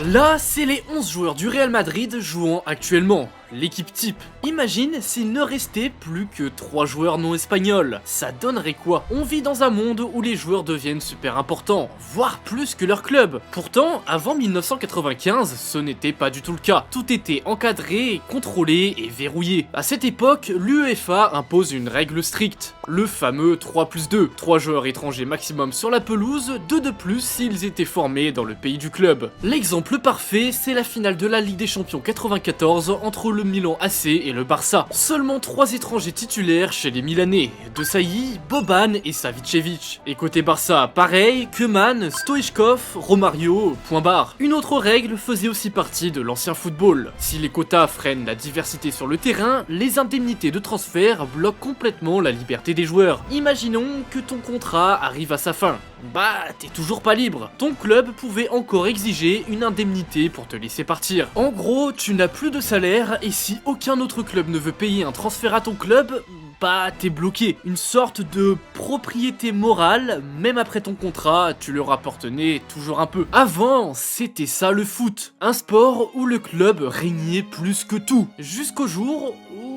Là, c'est les 11 joueurs du Real Madrid jouant actuellement. L'équipe type. Imagine s'il ne restait plus que 3 joueurs non espagnols. Ça donnerait quoi? On vit dans un monde où les joueurs deviennent super importants, voire plus que leur club. Pourtant, avant 1995, ce n'était pas du tout le cas. Tout était encadré, contrôlé et verrouillé. À cette époque, l'UEFA impose une règle stricte. Le fameux 3+2. 3 joueurs étrangers maximum sur la pelouse, 2 de plus s'ils étaient formés dans le pays du club. L'exemple parfait, c'est la finale de la Ligue des Champions 94 entre le Milan AC et le Barça. Seulement 3 étrangers titulaires chez les Milanais, De Sailly, Boban et Savicevic. Et côté Barça, pareil, Koeman, Stoichkov, Romario, point barre. Une autre règle faisait aussi partie de l'ancien football. Si les quotas freinent la diversité sur le terrain, les indemnités de transfert bloquent complètement la liberté des joueurs. Imaginons que ton contrat arrive à sa fin. Bah, t'es toujours pas libre. Ton club pouvait encore exiger une indemnité pour te laisser partir. En gros, tu n'as plus de salaire et si aucun autre club ne veut payer un transfert à ton club, bah t'es bloqué. Une sorte de propriété morale, même après ton contrat, tu leur appartenais toujours un peu. Avant, c'était ça le foot. Un sport où le club régnait plus que tout. Jusqu'au jour où...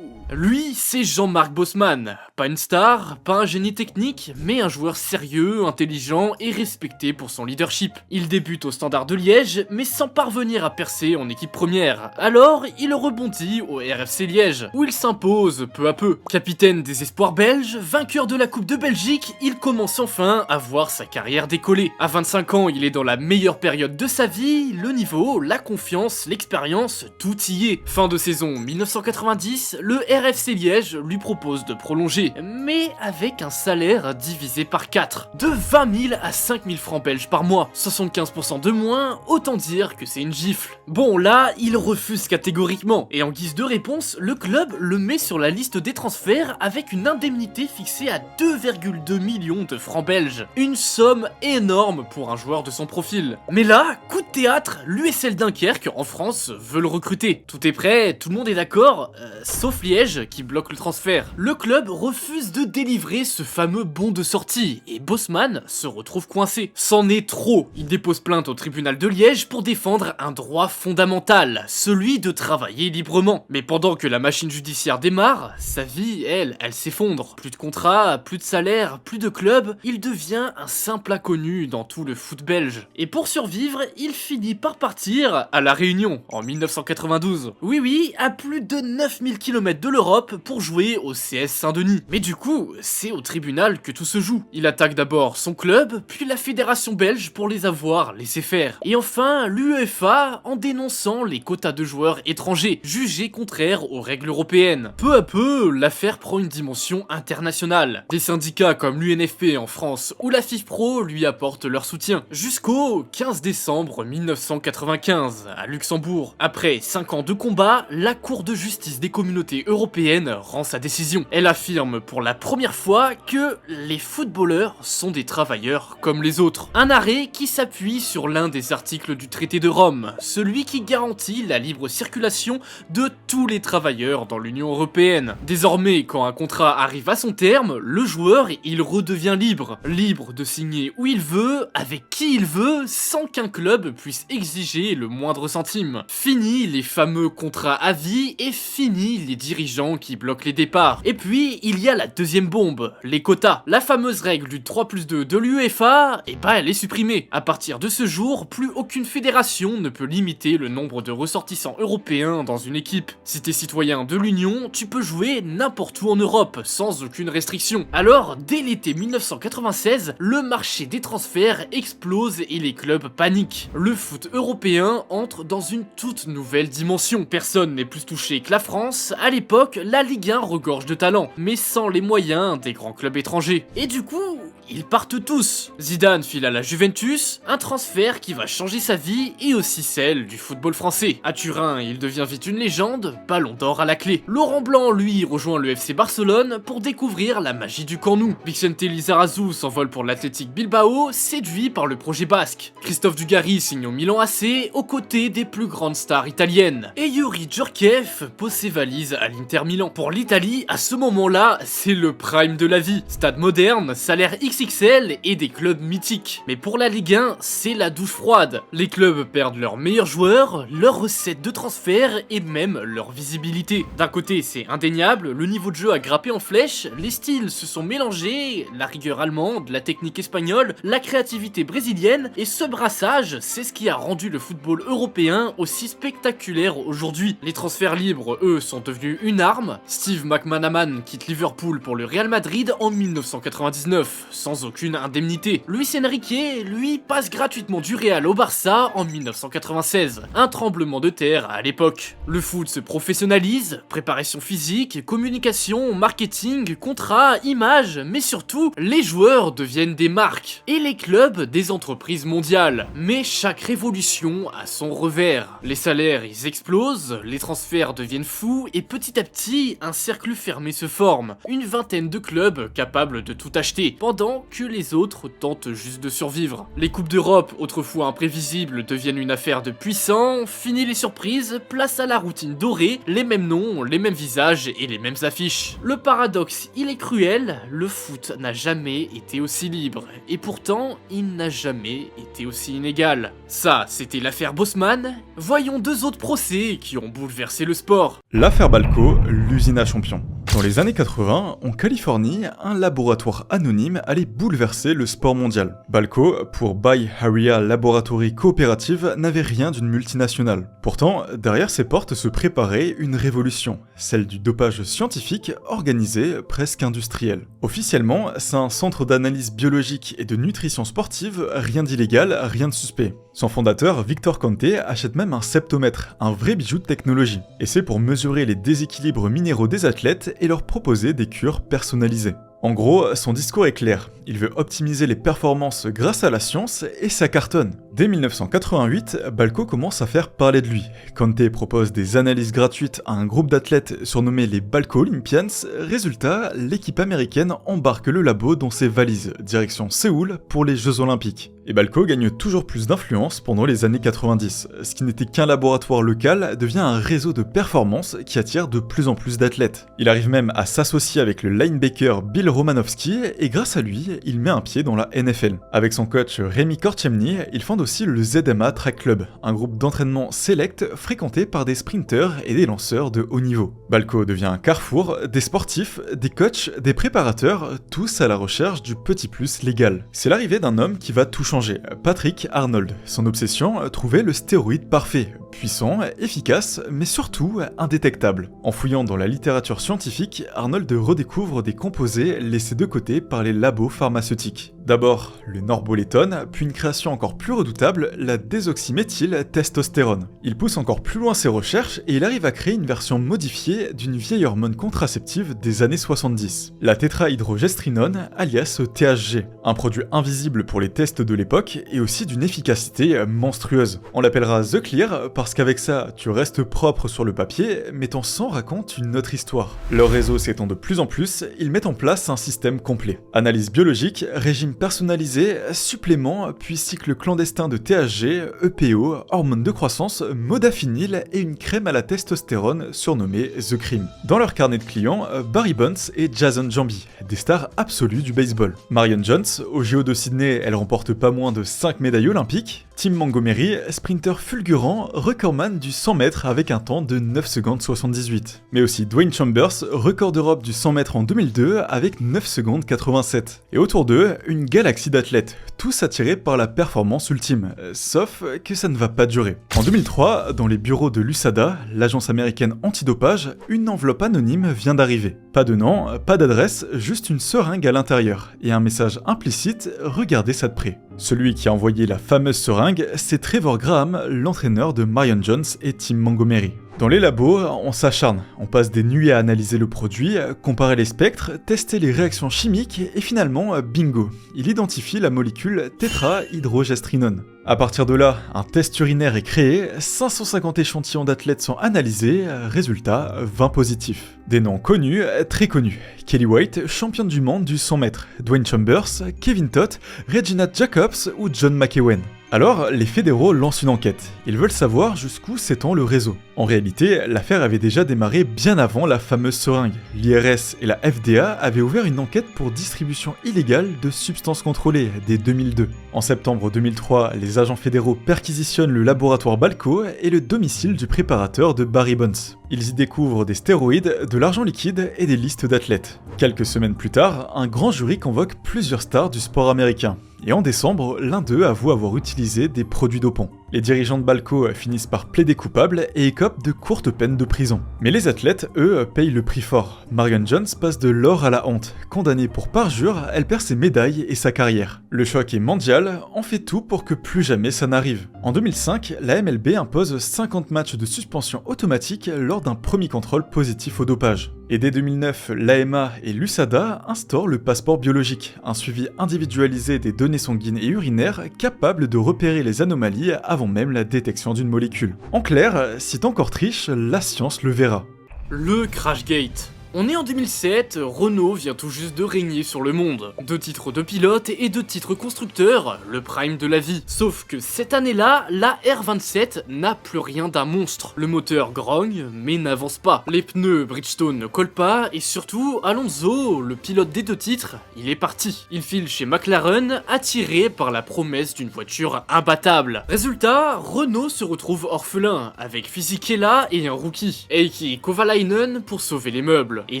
Lui, c'est Jean-Marc Bosman. Pas une star, pas un génie technique, mais un joueur sérieux, intelligent et respecté pour son leadership. Il débute au Standard de Liège, mais sans parvenir à percer en équipe première. Alors, il rebondit au RFC Liège, où il s'impose peu à peu. Capitaine des espoirs belges, vainqueur de la Coupe de Belgique, il commence enfin à voir sa carrière décoller. À 25 ans, il est dans la meilleure période de sa vie, le niveau, la confiance, l'expérience, tout y est. Fin de saison 1990, le RFC Liège lui propose de prolonger, mais avec un salaire divisé par 4, de 20 000 à 5 000 francs belges par mois, 75% de moins, autant dire que c'est une gifle. Bon là, il refuse catégoriquement, et en guise de réponse, le club le met sur la liste des transferts avec une indemnité fixée à 2,2 millions de francs belges. Une somme énorme pour un joueur de son profil. Mais là, coup de théâtre, l'USL Dunkerque en France veut le recruter. Tout est prêt, tout le monde est d'accord, sauf Liège qui bloque le transfert. Le club refuse de délivrer ce fameux bon de sortie et Bosman se retrouve coincé. C'en est trop. Il dépose plainte au tribunal de Liège pour défendre un droit fondamental, celui de travailler librement. Mais pendant que la machine judiciaire démarre, sa vie, elle s'effondre. Plus de contrat, plus de salaire, plus de club, il devient un simple inconnu dans tout le foot belge. Et pour survivre, il finit par partir à La Réunion en 1992. Oui, à plus de 9000 km de l'Europe pour jouer au CS Saint-Denis. Mais du coup, c'est au tribunal que tout se joue. Il attaque d'abord son club, puis la fédération belge pour les avoir laissés faire. Et enfin, l'UEFA en dénonçant les quotas de joueurs étrangers, jugés contraires aux règles européennes. Peu à peu, l'affaire prend une dimension internationale. Des syndicats comme l'UNFP en France ou la FIFPro lui apportent leur soutien. Jusqu'au 15 décembre 1995, à Luxembourg. Après 5 ans de combat, la Cour de justice des communautés européenne rend sa décision. Elle affirme pour la première fois que les footballeurs sont des travailleurs comme les autres. Un arrêt qui s'appuie sur l'un des articles du traité de Rome, celui qui garantit la libre circulation de tous les travailleurs dans l'Union européenne. Désormais, quand un contrat arrive à son terme, le joueur, il redevient libre. Libre de signer où il veut, avec qui il veut, sans qu'un club puisse exiger le moindre centime. Fini les fameux contrats à vie et fini les dirigeants qui bloquent les départs. Et puis, il y a la deuxième bombe, les quotas. La fameuse règle du 3+2 de l'UEFA, elle est supprimée. À partir de ce jour, plus aucune fédération ne peut limiter le nombre de ressortissants européens dans une équipe. Si t'es citoyen de l'Union, tu peux jouer n'importe où en Europe, sans aucune restriction. Alors, dès l'été 1996, le marché des transferts explose et les clubs paniquent. Le foot européen entre dans une toute nouvelle dimension. Personne n'est plus touché que la France. À l'époque, la Ligue 1 regorge de talent, mais sans les moyens des grands clubs étrangers. Et du coup, ils partent tous. Zidane file à la Juventus, un transfert qui va changer sa vie et aussi celle du football français. À Turin, il devient vite une légende, ballon d'or à la clé. Laurent Blanc, lui, rejoint le FC Barcelone pour découvrir la magie du Camp Nou. Vicente Lizarazu s'envole pour l'Athletic Bilbao, séduit par le projet basque. Christophe Dugarry signe au Milan AC, aux côtés des plus grandes stars italiennes. Et Yuri Djorkaeff pose ses valises à l'Inter Milan. Pour l'Italie, à ce moment-là, c'est le prime de la vie. Stade moderne, salaire X XXL et des clubs mythiques. Mais pour la Ligue 1, c'est la douche froide. Les clubs perdent leurs meilleurs joueurs, leurs recettes de transfert et même leur visibilité. D'un côté, c'est indéniable, le niveau de jeu a grimpé en flèche, les styles se sont mélangés, la rigueur allemande, la technique espagnole, la créativité brésilienne, et ce brassage, c'est ce qui a rendu le football européen aussi spectaculaire aujourd'hui. Les transferts libres, eux, sont devenus une arme. Steve McManaman quitte Liverpool pour le Real Madrid en 1999, sans aucune indemnité. Luis Enrique, lui, passe gratuitement du Real au Barça en 1996. Un tremblement de terre à l'époque. Le foot se professionnalise, préparation physique, communication, marketing, contrats, images, mais surtout, les joueurs deviennent des marques, et les clubs des entreprises mondiales. Mais chaque révolution a son revers. Les salaires, ils explosent, les transferts deviennent fous, et petit à petit, un cercle fermé se forme. Une vingtaine de clubs capables de tout acheter, pendant que les autres tentent juste de survivre. Les coupes d'Europe, autrefois imprévisibles, deviennent une affaire de puissants, fini les surprises, place à la routine dorée, les mêmes noms, les mêmes visages et les mêmes affiches. Le paradoxe, il est cruel, le foot n'a jamais été aussi libre, et pourtant, il n'a jamais été aussi inégal. Ça, c'était l'affaire Bosman. Voyons deux autres procès qui ont bouleversé le sport. L'affaire Balco, l'usine à champions. Dans les années 80, en Californie, un laboratoire anonyme allait bouleverser le sport mondial. Balco, pour Bay Area Laboratory Cooperative, n'avait rien d'une multinationale. Pourtant, derrière ses portes se préparait une révolution, celle du dopage scientifique organisé, presque industriel. Officiellement, c'est un centre d'analyse biologique et de nutrition sportive, rien d'illégal, rien de suspect. Son fondateur, Victor Conte, achète même un septomètre, un vrai bijou de technologie. Et c'est pour mesurer les déséquilibres minéraux des athlètes et leur proposer des cures personnalisées. En gros, son discours est clair, il veut optimiser les performances grâce à la science et ça cartonne. Dès 1988, Balco commence à faire parler de lui. Conte propose des analyses gratuites à un groupe d'athlètes surnommé les Balco Olympians. Résultat, l'équipe américaine embarque le labo dans ses valises, direction Séoul pour les Jeux Olympiques. Et Balco gagne toujours plus d'influence pendant les années 90. Ce qui n'était qu'un laboratoire local devient un réseau de performance qui attire de plus en plus d'athlètes. Il arrive même à s'associer avec le linebacker Bill Romanowski et grâce à lui, il met un pied dans la NFL. Avec son coach Rémi Korchemny, il fonde aussi le ZMA Track Club, un groupe d'entraînement select fréquenté par des sprinteurs et des lanceurs de haut niveau. Balco devient un carrefour des sportifs, des coachs, des préparateurs, tous à la recherche du petit plus légal. C'est l'arrivée d'un homme qui va tout changer, Patrick Arnold. Son obsession, trouver le stéroïde parfait, puissant, efficace, mais surtout indétectable. En fouillant dans la littérature scientifique, Arnold redécouvre des composés laissés de côté par les labos pharmaceutiques. D'abord le norbolétone, puis une création encore plus redoutable, la désoxyméthyltestostérone. Il pousse encore plus loin ses recherches et il arrive à créer une version modifiée d'une vieille hormone contraceptive des années 70, la tétrahydrogestrinone alias THG, un produit invisible pour les tests de l'époque et aussi d'une efficacité monstrueuse. On l'appellera The Clear parce qu'avec ça, tu restes propre sur le papier, mais ton sang raconte une autre histoire. Leur réseau s'étend de plus en plus, ils mettent en place un système complet. Analyse biologique, régime personnalisé, supplément, puis cycle clandestin de THG, EPO, hormones de croissance, modafinil et une crème à la testostérone surnommée The Cream. Dans leur carnet de clients, Barry Bonds et Jason Jambi, des stars absolues du baseball. Marion Jones, au JO de Sydney, elle remporte pas moins de 5 médailles olympiques. Tim Montgomery, sprinter fulgurant, recordman du 100 mètres avec un temps de 9 secondes 78. Mais aussi Dwayne Chambers, record d'Europe du 100 mètres en 2002 avec 9 secondes 87. Et autour d'eux, une galaxie d'athlètes, tous attirés par la performance ultime, sauf que ça ne va pas durer. En 2003, dans les bureaux de l'USADA, l'agence américaine antidopage, une enveloppe anonyme vient d'arriver. Pas de nom, pas d'adresse, juste une seringue à l'intérieur, et un message implicite, regardez ça de près. Celui qui a envoyé la fameuse seringue, c'est Trevor Graham, l'entraîneur de Marion Jones et Tim Montgomery. Dans les labos, on s'acharne, on passe des nuits à analyser le produit, comparer les spectres, tester les réactions chimiques et finalement, bingo, il identifie la molécule tétrahydrogestrinone. À partir de là, un test urinaire est créé, 550 échantillons d'athlètes sont analysés, résultat, 20 positifs. Des noms connus, très connus. Kelly White, championne du monde du 100 mètres, Dwayne Chambers, Kevin Todd, Regina Jacobs ou John McEwen. Alors, les fédéraux lancent une enquête. Ils veulent savoir jusqu'où s'étend le réseau. En réalité, l'affaire avait déjà démarré bien avant la fameuse seringue. L'IRS et la FDA avaient ouvert une enquête pour distribution illégale de substances contrôlées dès 2002. En septembre 2003, les agents fédéraux perquisitionnent le laboratoire Balco et le domicile du préparateur de Barry Bonds. Ils y découvrent des stéroïdes, de l'argent liquide et des listes d'athlètes. Quelques semaines plus tard, un grand jury convoque plusieurs stars du sport américain. Et en décembre, l'un d'eux avoue avoir utilisé des produits dopants. Les dirigeants de Balco finissent par plaider coupable et écopent de courtes peines de prison. Mais les athlètes, eux, payent le prix fort. Marion Jones passe de l'or à la honte. Condamnée pour parjure, elle perd ses médailles et sa carrière. Le choc est mondial, on fait tout pour que plus jamais ça n'arrive. En 2005, la MLB impose 50 matchs de suspension automatique lors d'un premier contrôle positif au dopage. Et dès 2009, l'AMA et l'USADA instaurent le passeport biologique, un suivi individualisé des données sanguines et urinaires capable de repérer les anomalies avant même la détection d'une molécule. En clair, si t'es encore triche, la science le verra. Le Crashgate. On est en 2007, Renault vient tout juste de régner sur le monde. 2 titres de pilote et 2 titres constructeurs, le prime de la vie. Sauf que cette année-là, la R27 n'a plus rien d'un monstre. Le moteur grogne, mais n'avance pas. Les pneus Bridgestone ne collent pas, et surtout, Alonso, le pilote des 2 titres, il est parti. Il file chez McLaren, attiré par la promesse d'une voiture imbattable. Résultat, Renault se retrouve orphelin, avec Fisichella et un rookie, Heikki Kovalainen pour sauver les meubles. Et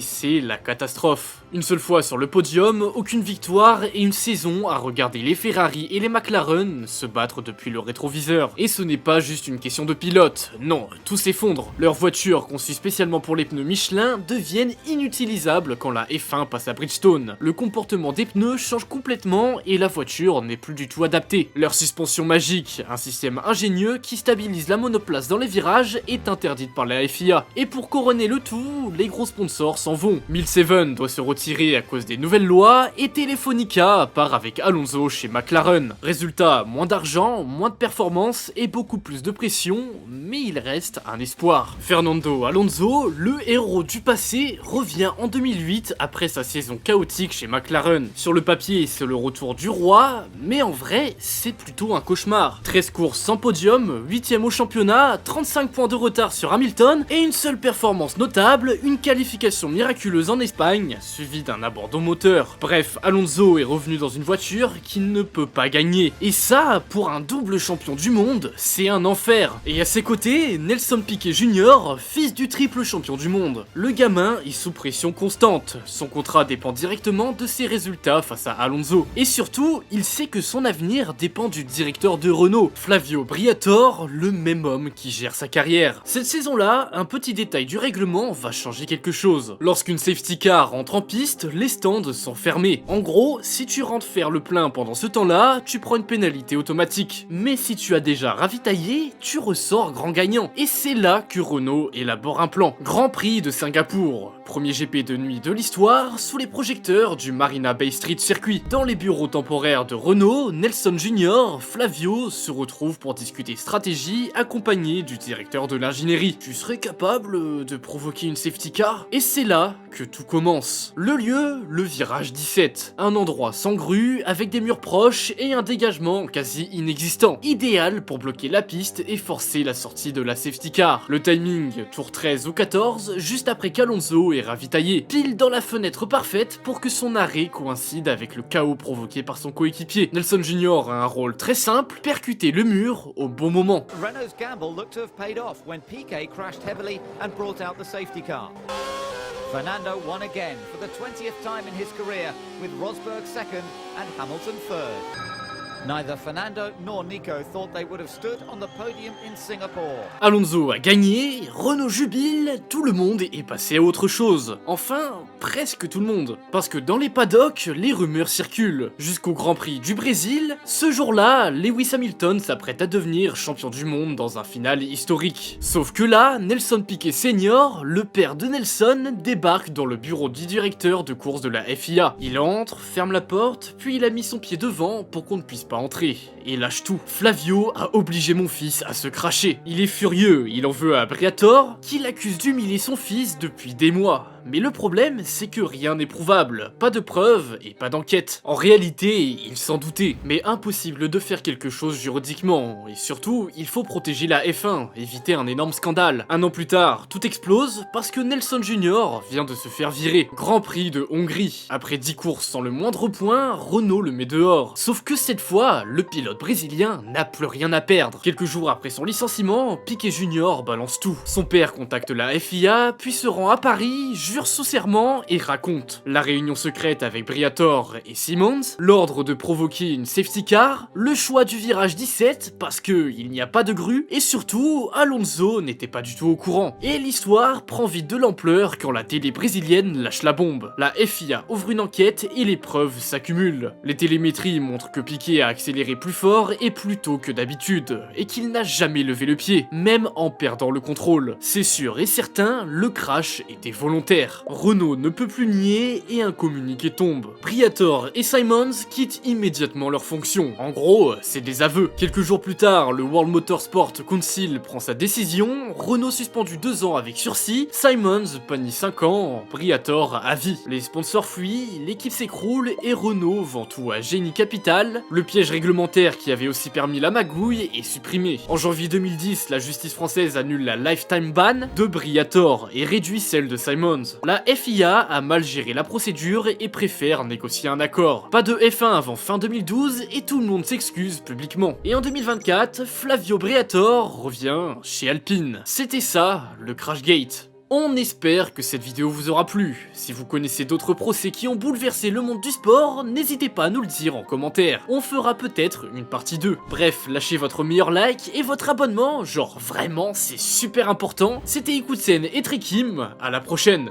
c'est la catastrophe. Une seule fois sur le podium, aucune victoire et une saison à regarder les Ferrari et les McLaren se battre depuis le rétroviseur. Et ce n'est pas juste une question de pilote, non, tout s'effondre. Leurs voitures conçues spécialement pour les pneus Michelin deviennent inutilisables quand la F1 passe à Bridgestone. Le comportement des pneus change complètement et la voiture n'est plus du tout adaptée. Leur suspension magique, un système ingénieux qui stabilise la monoplace dans les virages, est interdite par la FIA. Et pour couronner le tout, les gros sponsors s'en vont. Milseven doit se retirer à cause des nouvelles lois et Telefonica part avec Alonso chez McLaren. Résultat, moins d'argent, moins de performance et beaucoup plus de pression, mais il reste un espoir. Fernando Alonso, le héros du passé, revient en 2008 après sa saison chaotique chez McLaren. Sur le papier, c'est le retour du roi, mais en vrai, c'est plutôt un cauchemar. 13 courses sans podium, 8ème au championnat, 35 points de retard sur Hamilton et une seule performance notable, une qualification miraculeuse en Espagne, suivie d'un abandon moteur. Bref, Alonso est revenu dans une voiture qui ne peut pas gagner. Et ça, pour un double champion du monde, c'est un enfer. Et à ses côtés, Nelson Piquet Jr., fils du triple champion du monde. Le gamin est sous pression constante. Son contrat dépend directement de ses résultats face à Alonso. Et surtout, il sait que son avenir dépend du directeur de Renault, Flavio Briatore, le même homme qui gère sa carrière. Cette saison-là, un petit détail du règlement va changer quelque chose. Lorsqu'une safety car entre en piste, les stands sont fermés. En gros, si tu rentres faire le plein pendant ce temps-là, tu prends une pénalité automatique. Mais si tu as déjà ravitaillé, tu ressors grand gagnant. Et c'est là que Renault élabore un plan. Grand Prix de Singapour. Premier GP de nuit de l'histoire, sous les projecteurs du Marina Bay Street Circuit. Dans les bureaux temporaires de Renault, Nelson Jr., Flavio se retrouve pour discuter stratégie accompagné du directeur de l'ingénierie. Tu serais capable de provoquer une safety car? Et c'est là que tout commence. Le lieu, le virage 17. Un endroit sans grue, avec des murs proches et un dégagement quasi inexistant. Idéal pour bloquer la piste et forcer la sortie de la safety car. Le timing, tour 13 ou 14, juste après qu'Alonso ait ravitaillé. Pile dans la fenêtre parfaite pour que son arrêt coïncide avec le chaos provoqué par son coéquipier. Nelson Jr. a un rôle très simple, percuter le mur au bon moment. Renault's gamble looked to have paid off when Piquet crashed heavily and brought out the safety car. Fernando won again for the 20th time in his career, with Rosberg second and Hamilton third. Neither Fernando nor Nico thought they would have stood on the podium in Singapore. Alonso a gagné, Renault jubile, tout le monde est passé à autre chose. Enfin, presque tout le monde. Parce que dans les paddocks, les rumeurs circulent. Jusqu'au Grand Prix du Brésil, ce jour-là, Lewis Hamilton s'apprête à devenir champion du monde dans un final historique. Sauf que là, Nelson Piquet Senior, le père de Nelson, débarque dans le bureau du directeur de course de la FIA. Il entre, ferme la porte, puis il a mis son pied devant pour qu'on ne puisse pas pas entrer et lâche tout. Flavio a obligé mon fils à se cracher. Il est furieux, il en veut à Briatore, qui l'accuse d'humilier son fils depuis des mois. Mais le problème, c'est que rien n'est prouvable, pas de preuves et pas d'enquête. En réalité, il s'en doutait, mais impossible de faire quelque chose juridiquement, et surtout, il faut protéger la F1, éviter un énorme scandale. Un an plus tard, tout explose parce que Nelson Jr. vient de se faire virer. Grand Prix de Hongrie. Après 10 courses sans le moindre point, Renault le met dehors. Sauf que cette fois, le pilote brésilien n'a plus rien à perdre. Quelques jours après son licenciement, Piquet Jr. balance tout. Son père contacte la FIA, puis se rend à Paris, jure sous serment et raconte la réunion secrète avec Briatore et Simmons, l'ordre de provoquer une safety car, le choix du virage 17 parce que il n'y a pas de grue et surtout Alonso n'était pas du tout au courant. Et l'histoire prend vite de l'ampleur quand la télé brésilienne lâche la bombe. La FIA ouvre une enquête et les preuves s'accumulent. Les télémétries montrent que Piquet a accéléré plus fort et plus tôt que d'habitude et qu'il n'a jamais levé le pied, même en perdant le contrôle. C'est sûr et certain, le crash était volontaire. Renault ne peut plus nier et un communiqué tombe. Briatore et Simons quittent immédiatement leurs fonctions. En gros, c'est des aveux. Quelques jours plus tard, le World Motorsport Council prend sa décision, Renault suspendu 2 ans avec sursis, Simons panie 5 ans, Briatore à vie. Les sponsors fuient, l'équipe s'écroule et Renault vend tout à Génie Capital. Le piège réglementaire qui avait aussi permis la magouille est supprimé. En janvier 2010, la justice française annule la lifetime ban de Briatore et réduit celle de Simons. La FIA a mal géré la procédure et préfère négocier un accord. Pas de F1 avant fin 2012 et tout le monde s'excuse publiquement. Et en 2024, Flavio Briatore revient chez Alpine. C'était ça, le Crashgate. On espère que cette vidéo vous aura plu. Si vous connaissez d'autres procès qui ont bouleversé le monde du sport, n'hésitez pas à nous le dire en commentaire. On fera peut-être une partie 2. Bref, lâchez votre meilleur like et votre abonnement, genre vraiment c'est super important. C'était Ikusen et Trikim, à la prochaine.